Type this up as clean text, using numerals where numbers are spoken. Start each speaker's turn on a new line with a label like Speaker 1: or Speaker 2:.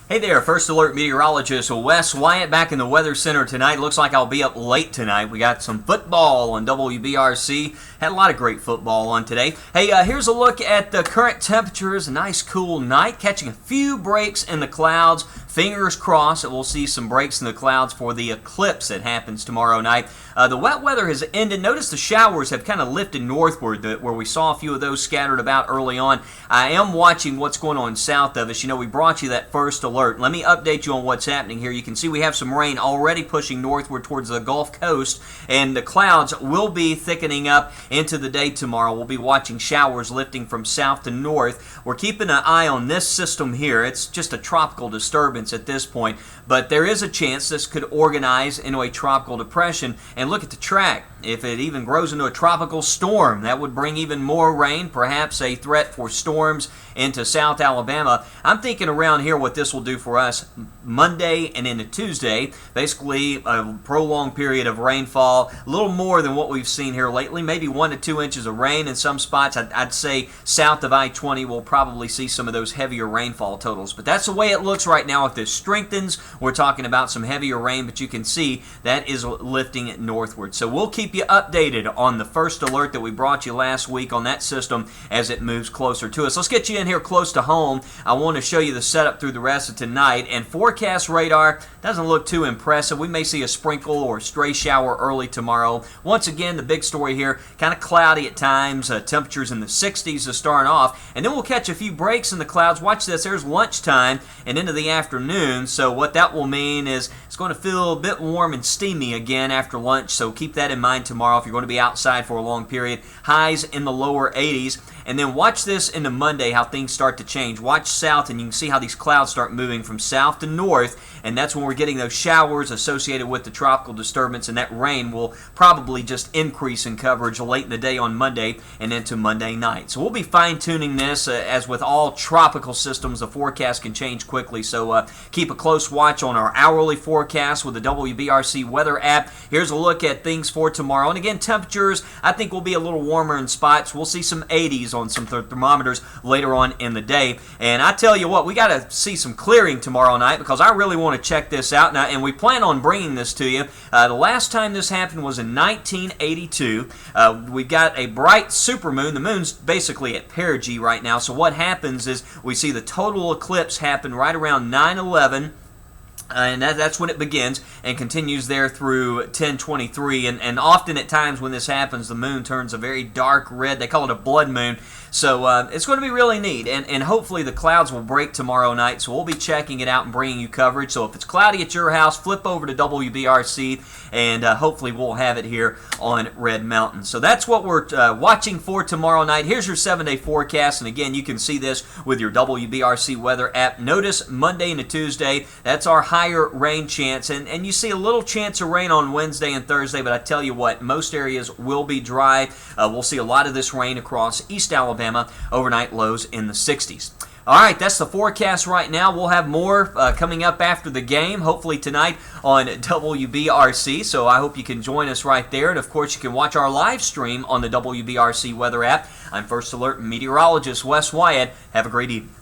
Speaker 1: Hey there, First Alert meteorologist Wes Wyatt back in the Weather Center tonight. Looks like I'll be up late tonight. We got some football on WBRC. Had a lot of great football on today. Hey, here's a look at the current temperatures. A nice cool night, catching a few breaks in the clouds. Fingers crossed that we'll see some breaks in the clouds for the eclipse that happens tomorrow night. The wet weather has ended. Notice the showers have kind of lifted northward, where we saw a few of those scattered about early on. I am watching what's going on south of us. You know, we brought you that first alert. Let me update you on what's happening here. You can see we have some rain already pushing northward towards the Gulf Coast, and the clouds will be thickening up into the day tomorrow. We'll be watching showers lifting from south to north. We're keeping an eye on this system here. It's just a tropical disturbance at this point, but there is a chance this could organize into a tropical depression. And look at the track. If it even grows into a tropical storm, that would bring even more rain, perhaps a threat for storms into South Alabama. I'm thinking around here what this will do for us Monday and into Tuesday. Basically, a prolonged period of rainfall, a little more than what we've seen here lately, maybe 1 to 2 inches of rain in some spots. I'd say south of I-20 we'll probably see some of those heavier rainfall totals. But that's the way it looks right now. If this strengthens, we're talking about some heavier rain, but you can see that is lifting northward. So we'll keep you updated on the first alert that we brought you last week on that system as it moves closer to us. Let's get you in here close to home. I want to show you the setup through the rest of tonight. And forecast radar doesn't look too impressive. We may see a sprinkle or stray shower early tomorrow. Once again, the big story here, kind of cloudy at times, temperatures in the 60s to start off, and then we'll catch a few breaks in the clouds. Watch this, there's lunchtime and into the afternoon, so what that will mean is it's going to feel a bit warm and steamy again after lunch, so keep that in mind tomorrow if you're going to be outside for a long period. Highs in the lower 80s. And then watch this into Monday, how things start to change. Watch south, and you can see how these clouds start moving from south to north, and that's when we're getting those showers associated with the tropical disturbance, and that rain will probably just increase in coverage late in the day on Monday and into Monday night. So we'll be fine-tuning this. As with all tropical systems, the forecast can change quickly, so keep a close watch on our hourly forecast with the WBRC weather app. Here's a look at things for tomorrow. And again, temperatures, I think, will be a little warmer in spots. We'll see some 80s on some thermometers later on in the day. And I tell you what, we got to see some clearing tomorrow night because I really want to check this out. Now, and we plan on bringing this to you. The last time this happened was in 1982. We've got a bright supermoon. The moon's basically at perigee right now. So what happens is we see the total eclipse happen right around 9/11. And that's when it begins and continues there through 1023. And often at times when this happens, the moon turns a very dark red. They call it a blood moon. So it's going to be really neat. And hopefully the clouds will break tomorrow night. So we'll be checking it out and bringing you coverage. So if it's cloudy at your house, flip over to WBRC. And hopefully we'll have it here on Red Mountain. So that's what we're watching for tomorrow night. Here's your 7-day forecast. And again, you can see this with your WBRC weather app. Notice Monday into Tuesday, that's our higher rain chance. And you see a little chance of rain on Wednesday and Thursday. But I tell you what, most areas will be dry. We'll see a lot of this rain across East Alabama. Overnight lows in the 60s. All right, that's the forecast right now. We'll have more coming up after the game, hopefully tonight on WBRC. So I hope you can join us right there. And, of course, you can watch our live stream on the WBRC weather app. I'm First Alert meteorologist Wes Wyatt. Have a great evening.